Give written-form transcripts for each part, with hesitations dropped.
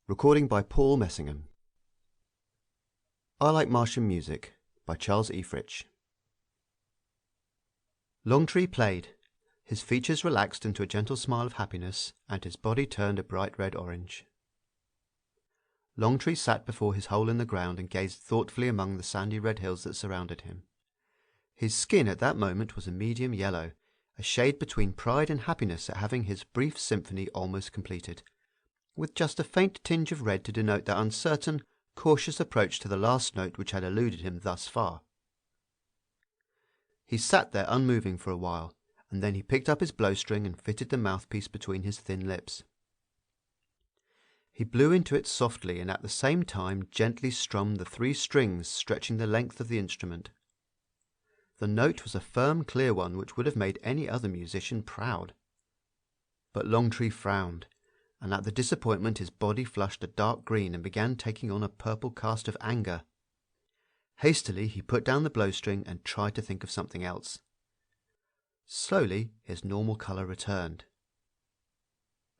Recording by Paul Messingham. I Like Martian Music by Charles E. Fritch. Longtree played. His features relaxed into a gentle smile of happiness, and his body turned a bright red-orange. Longtree sat before his hole in the ground and gazed thoughtfully among the sandy red hills that surrounded him. His skin at that moment was a medium yellow, a shade between pride and happiness at having his brief symphony almost completed, with just a faint tinge of red to denote that uncertain, cautious approach to the last note which had eluded him thus far. He sat there unmoving for a while, and then he picked up his blowstring and fitted the mouthpiece between his thin lips. He blew into it softly and at the same time gently strummed the 3 strings stretching the length of the instrument. The note was a firm, clear one which would have made any other musician proud. But Longtree frowned, and at the disappointment his body flushed a dark green and began taking on a purple cast of anger. Hastily he put down the blowstring and tried to think of something else. Slowly his normal colour returned.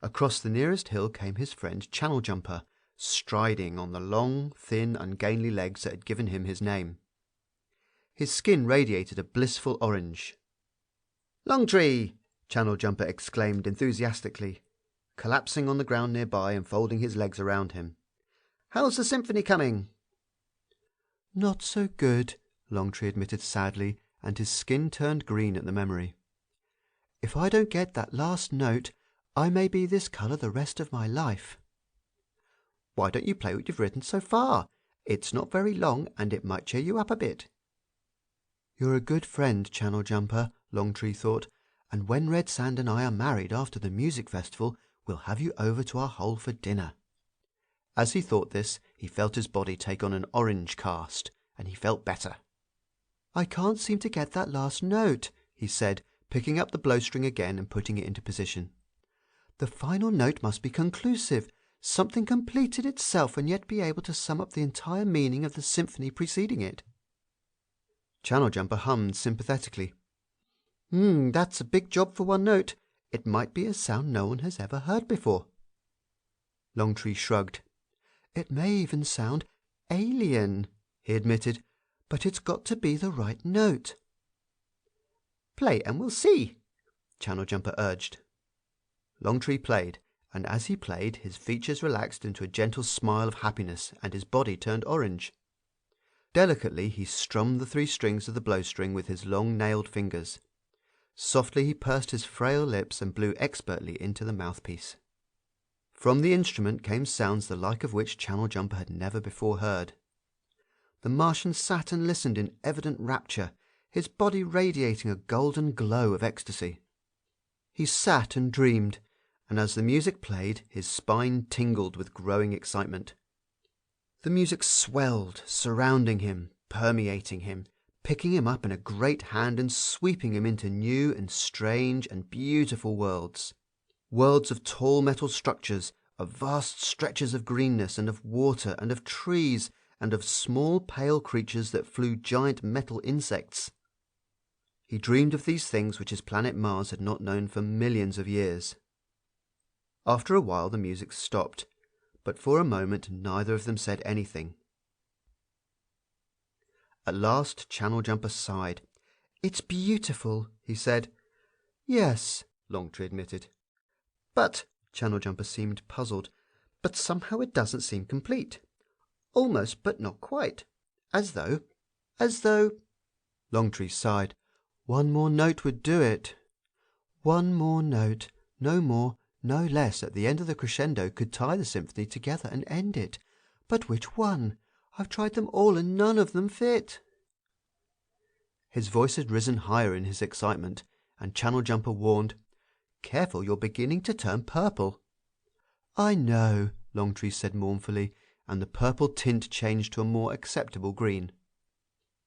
Across the nearest hill came his friend Channel Jumper, striding on the long, thin, ungainly legs that had given him his name. His skin radiated a blissful orange. "Longtree!" Channel Jumper exclaimed enthusiastically, collapsing on the ground nearby and folding his legs around him. "How's the symphony coming?" "Not so good," Longtree admitted sadly, and his skin turned green at the memory. "If I don't get that last note, I may be this colour the rest of my life." "Why don't you play what you've written so far? It's not very long, and it might cheer you up a bit." "You're a good friend, Channel Jumper," Longtree thought, "and when Red Sand and I are married after the music festival, we'll have you over to our hole for dinner." As he thought this, he felt his body take on an orange cast, and he felt better. "I can't seem to get that last note," he said, picking up the blowstring again and putting it into position. "The final note must be conclusive, something completed itself and yet be able to sum up the entire meaning of the symphony preceding it." Channel Jumper hummed sympathetically. That's a big job for one note. It might be a sound no one has ever heard before." Longtree shrugged. "It may even sound alien," he admitted, "but it's got to be the right note." "Play and we'll see," Channel Jumper urged. Longtree played, and as he played his features relaxed into a gentle smile of happiness and his body turned orange. Delicately he strummed the 3 strings of the blowstring with his long nailed fingers. Softly he pursed his frail lips and blew expertly into the mouthpiece. From the instrument came sounds the like of which Channel Jumper had never before heard. The Martian sat and listened in evident rapture, his body radiating a golden glow of ecstasy. He sat and dreamed, and as the music played, his spine tingled with growing excitement. The music swelled, surrounding him, permeating him, picking him up in a great hand and sweeping him into new and strange and beautiful worlds. Worlds of tall metal structures, of vast stretches of greenness and of water and of trees and of small pale creatures that flew giant metal insects. He dreamed of these things which his planet Mars had not known for millions of years. After a while the music stopped, but for a moment neither of them said anything. At last Channel Jumper sighed. "It's beautiful," he said. "Yes," Longtree admitted. "But," Channel Jumper seemed puzzled, "but somehow it doesn't seem complete. Almost, but not quite. As though... Longtree sighed. "One more note would do it. One more note, no more, no less, at the end of the crescendo could tie the symphony together and end it. But which one? I've tried them all and none of them fit." His voice had risen higher in his excitement, and Channel Jumper warned, "Careful, you're beginning to turn purple." "I know," Longtree said mournfully, and the purple tint changed to a more acceptable green.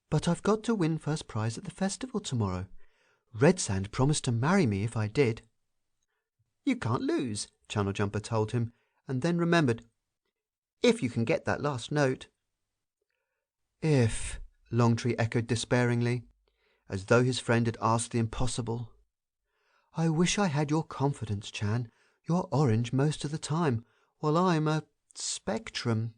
"But I've got to win first prize at the festival tomorrow. Red Sand promised to marry me if I did." "You can't lose," Channel Jumper told him, and then remembered, "if you can get that last note." "If," Longtree echoed despairingly, as though his friend had asked the impossible. "I wish I had your confidence, Chan. You're orange most of the time, while I'm a Spectrum.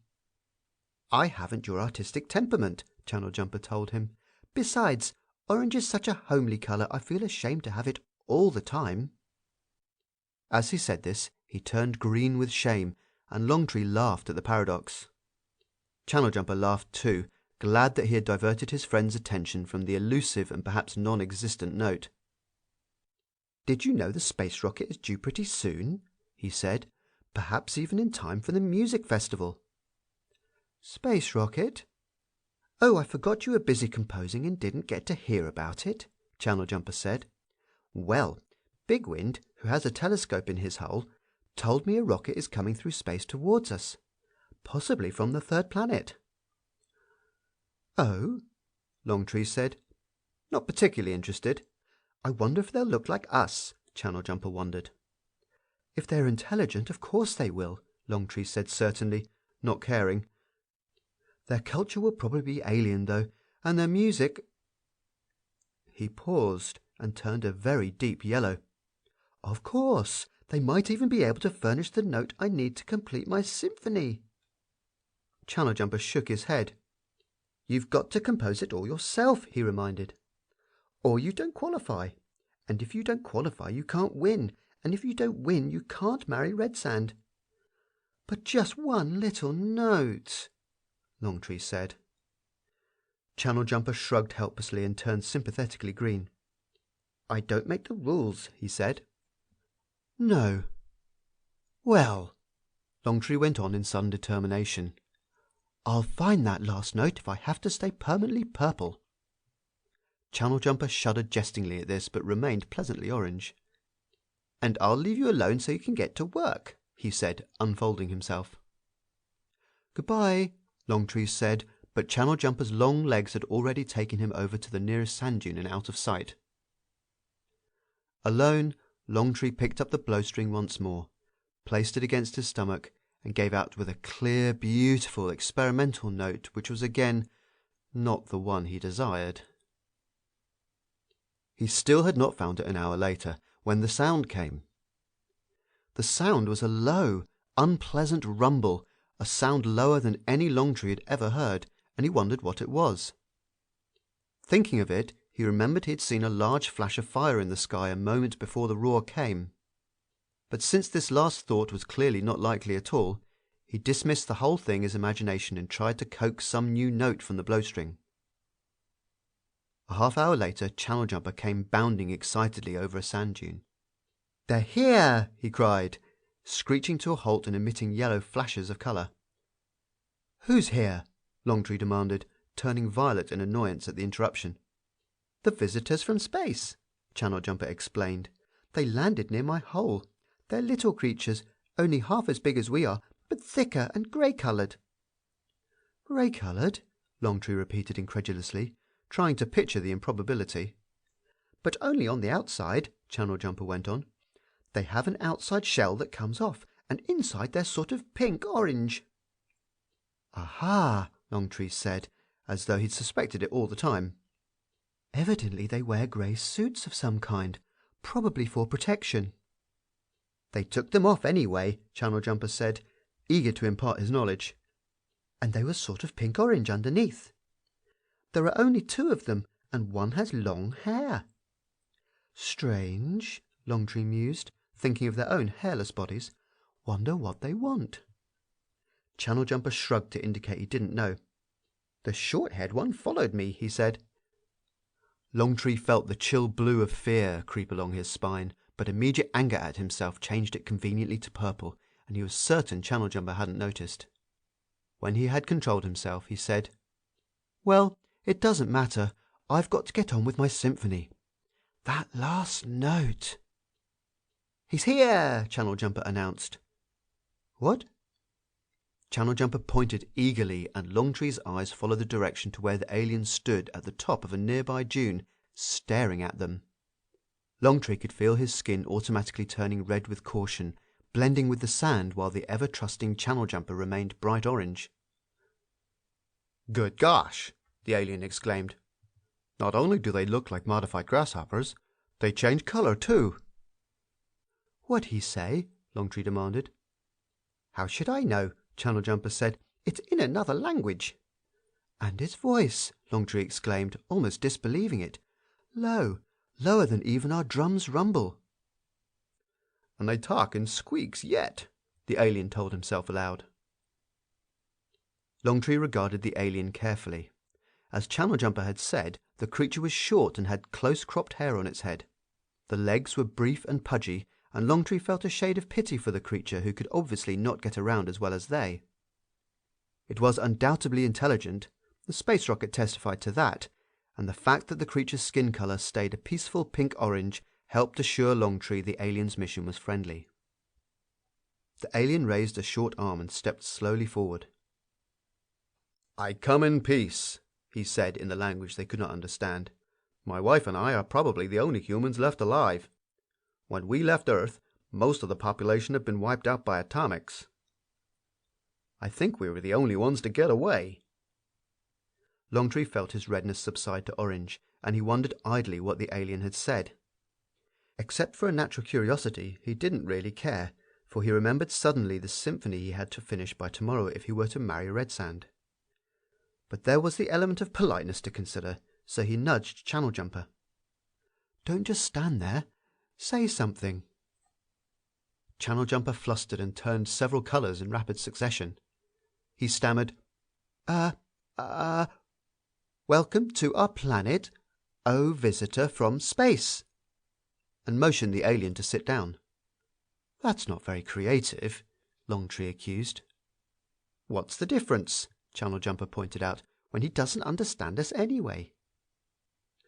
I haven't your artistic temperament, Channel Jumper told him. Besides, orange is such a homely colour, I feel ashamed to have it all the time. As he said this, he turned green with shame, and Longtree laughed at the paradox. Channel Jumper laughed too, glad that he had diverted his friend's attention from the elusive and perhaps non-existent note. Did you know the space rocket is due pretty soon? He said. Perhaps even in time for the music festival. Space rocket? Oh, I forgot you were busy composing and didn't get to hear about it, Channel Jumper said. Well, Big Wind, who has a telescope in his hull, told me a rocket is coming through space towards us, possibly from the third planet. Oh, Longtree said. Not particularly interested. I wonder if they'll look like us, Channel Jumper wondered. If they're intelligent, of course they will, Longtree said certainly, not caring. Their culture will probably be alien, though, and their music... He paused and turned a very deep yellow. Of course, they might even be able to furnish the note I need to complete my symphony. Channel Jumper shook his head. You've got to compose it all yourself, he reminded. Or you don't qualify. And if you don't qualify, you can't win. And if you don't win, you can't marry Red Sand. But just one little note, Longtree said. Channel Jumper shrugged helplessly and turned sympathetically green. I don't make the rules, he said. No. Well, Longtree went on in sudden determination. I'll find that last note if I have to stay permanently purple. Channel Jumper shuddered jestingly at this, but remained pleasantly orange. And I'll leave you alone so you can get to work, he said, unfolding himself. Goodbye, Longtree said, but Channel Jumper's long legs had already taken him over to the nearest sand dune and out of sight. Alone, Longtree picked up the blowstring once more, placed it against his stomach, and gave out with a clear, beautiful, experimental note which was again not the one he desired. He still had not found it an hour later, when the sound came. The sound was a low, unpleasant rumble, a sound lower than any Longtree had ever heard, and he wondered what it was. Thinking of it, he remembered he had seen a large flash of fire in the sky a moment before the roar came. But since this last thought was clearly not likely at all, he dismissed the whole thing as imagination and tried to coax some new note from the blowstring. A half-hour later, Channel Jumper came bounding excitedly over a sand dune. "They're here!" he cried, screeching to a halt and emitting yellow flashes of colour. "Who's here?" Longtree demanded, turning violet in annoyance at the interruption. "The visitors from space," Channel Jumper explained. "They landed near my hole. They're little creatures, only half as big as we are, but thicker and grey-coloured." "Grey-coloured?" Longtree repeated incredulously, trying to picture the improbability. "But only on the outside," Channel Jumper went on. "They have an outside shell that comes off, and inside they're sort of pink-orange." "Aha!" Longtree said, as though he'd suspected it all the time. "Evidently they wear grey suits of some kind, probably for protection." "They took them off anyway," Channel Jumper said, eager to impart his knowledge. "And they were sort of pink-orange underneath. There are only 2 of them, and one has long hair." "Strange," Longtree mused, thinking of their own hairless bodies. "Wonder what they want." Channel Jumper shrugged to indicate he didn't know. "The short-haired one followed me," he said. Longtree felt the chill blue of fear creep along his spine, but immediate anger at himself changed it conveniently to purple, and he was certain Channel Jumper hadn't noticed. When he had controlled himself, he said, "Well, it doesn't matter. I've got to get on with my symphony. That last note." "He's here!" Channel Jumper announced. "What?" Channel Jumper pointed eagerly, and Longtree's eyes followed the direction to where the alien stood at the top of a nearby dune, staring at them. Longtree could feel his skin automatically turning red with caution, blending with the sand while the ever-trusting Channel Jumper remained bright orange. "Good gosh!" the alien exclaimed. "Not only do they look like modified grasshoppers, they change colour too." "What'd he say?" Longtree demanded. "How should I know?" Channel Jumper said. "It's in another language." "And its voice," Longtree exclaimed, almost disbelieving it. "Low, lower than even our drums rumble." "And they talk in squeaks yet," the alien told himself aloud. Longtree regarded the alien carefully. As Channel Jumper had said, the creature was short and had close-cropped hair on its head. The legs were brief and pudgy, and Longtree felt a shade of pity for the creature who could obviously not get around as well as they. It was undoubtedly intelligent, the space rocket testified to that, and the fact that the creature's skin color stayed a peaceful pink-orange helped assure Longtree the alien's mission was friendly. The alien raised a short arm and stepped slowly forward. "I come in peace," he said in the language they could not understand. "My wife and I are probably the only humans left alive. When we left Earth, most of the population had been wiped out by atomics. I think we were the only ones to get away." Longtree felt his redness subside to orange, and he wondered idly what the alien had said. Except for a natural curiosity, he didn't really care, for he remembered suddenly the symphony he had to finish by tomorrow if he were to marry Redsand. But there was the element of politeness to consider, so he nudged Channel Jumper. "Don't just stand there. Say something." Channel Jumper flustered and turned several colors in rapid succession. He stammered, "Welcome to our planet, O visitor from space," and motioned the alien to sit down. "That's not very creative," Longtree accused. "What's the difference?" Channel Jumper pointed out, "when he doesn't understand us anyway."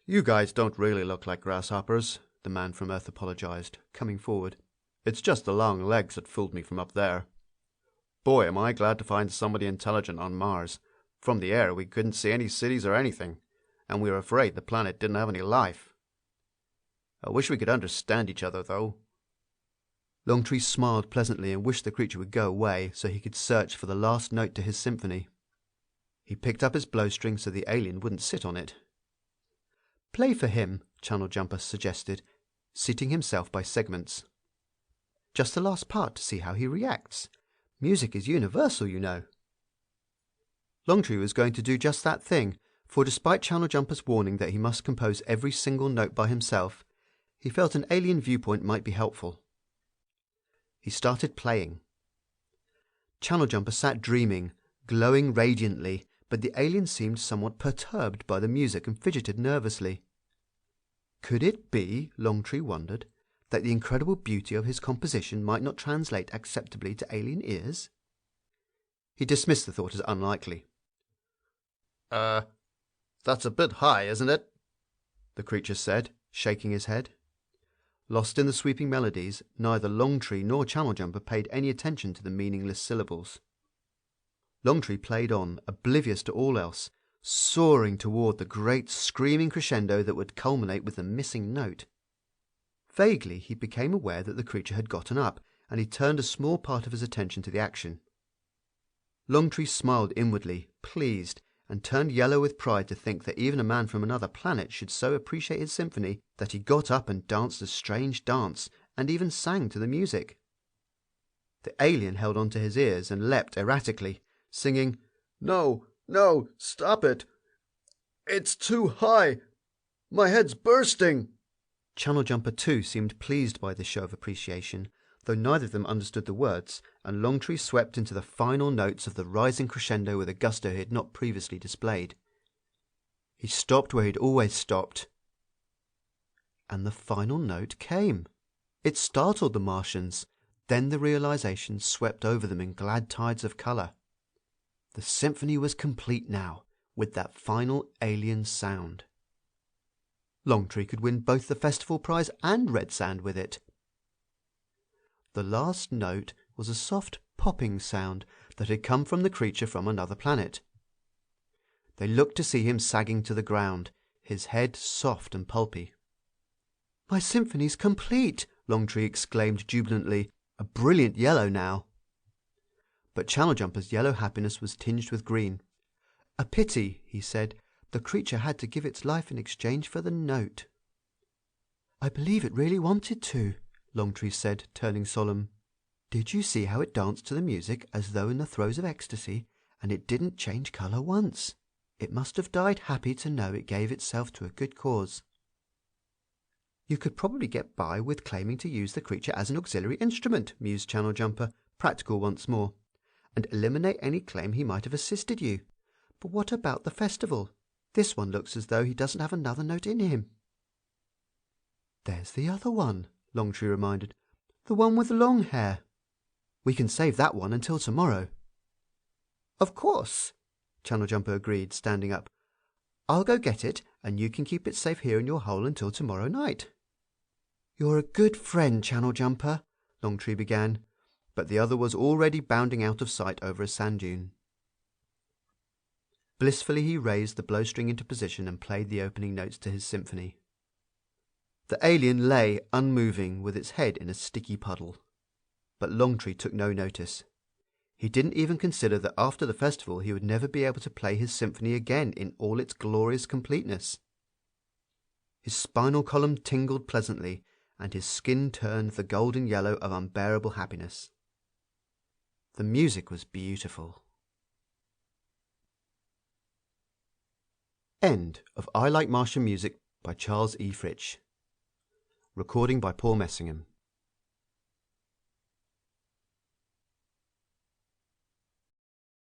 "You guys don't really look like grasshoppers," the man from Earth apologized, coming forward. "It's just the long legs that fooled me from up there. Boy, am I glad to find somebody intelligent on Mars. From the air, we couldn't see any cities or anything, and we were afraid the planet didn't have any life. I wish we could understand each other, though." Longtree smiled pleasantly and wished the creature would go away so he could search for the last note to his symphony. He picked up his blowstring so the alien wouldn't sit on it. "Play for him," Channel Jumper suggested, seating himself by segments. "Just the last part to see how he reacts. Music is universal, you know." Longtree was going to do just that thing, for despite Channel Jumper's warning that he must compose every single note by himself, he felt an alien viewpoint might be helpful. He started playing. Channel Jumper sat dreaming, glowing radiantly, but the alien seemed somewhat perturbed by the music and fidgeted nervously. Could it be, Longtree wondered, that the incredible beauty of his composition might not translate acceptably to alien ears? He dismissed the thought as unlikely. That's a bit high, isn't it?" the creature said, shaking his head. Lost in the sweeping melodies, neither Longtree nor Channel Jumper paid any attention to the meaningless syllables. Longtree played on, oblivious to all else, soaring toward the great screaming crescendo that would culminate with the missing note. Vaguely, he became aware that the creature had gotten up, and he turned a small part of his attention to the action. Longtree smiled inwardly, pleased, and turned yellow with pride to think that even a man from another planet should so appreciate his symphony that he got up and danced a strange dance, and even sang to the music. The alien held onto his ears and leapt erratically, singing, No, stop it. It's too high. My head's bursting." Channel Jumper too seemed pleased by this show of appreciation, though neither of them understood the words, and Longtree swept into the final notes of the rising crescendo with a gusto he had not previously displayed. He stopped where he'd always stopped. And the final note came. It startled the Martians. Then the realization swept over them in glad tides of color. The symphony was complete now, with that final alien sound. Longtree could win both the festival prize and Redsand with it. The last note was a soft popping sound that had come from the creature from another planet. They looked to see him sagging to the ground, his head soft and pulpy. "My symphony's complete!" Longtree exclaimed jubilantly, a brilliant yellow now. But Channel Jumper's yellow happiness was tinged with green. "A pity," he said. "The creature had to give its life in exchange for the note." "I believe it really wanted to," Longtree said, turning solemn. Did you see how it danced to the music as though in the throes of ecstasy, and it didn't change colour once? It must have died happy to know it gave itself to a good cause. You could probably get by with claiming to use the creature as an auxiliary instrument, mused Channel Jumper, practical once more, and eliminate any claim he might have assisted you. But what about the festival? This one looks as though he doesn't have another note in him. There's the other one, Longtree reminded. The one with the long hair. We can save that one until tomorrow. Of course, Channel Jumper agreed, standing up. I'll go get it, and you can keep it safe here in your hole until tomorrow night. You're a good friend, Channel Jumper, Longtree began, but the other was already bounding out of sight over a sand dune. Blissfully he raised the blowstring into position and played the opening notes to his symphony. The alien lay unmoving with its head in a sticky puddle, but Longtree took no notice. He didn't even consider that after the festival he would never be able to play his symphony again in all its glorious completeness. His spinal column tingled pleasantly, and his skin turned the golden yellow of unbearable happiness. The music was beautiful. End of I Like Martian Music by Charles E. Fritch. Recording by Paul Messingham.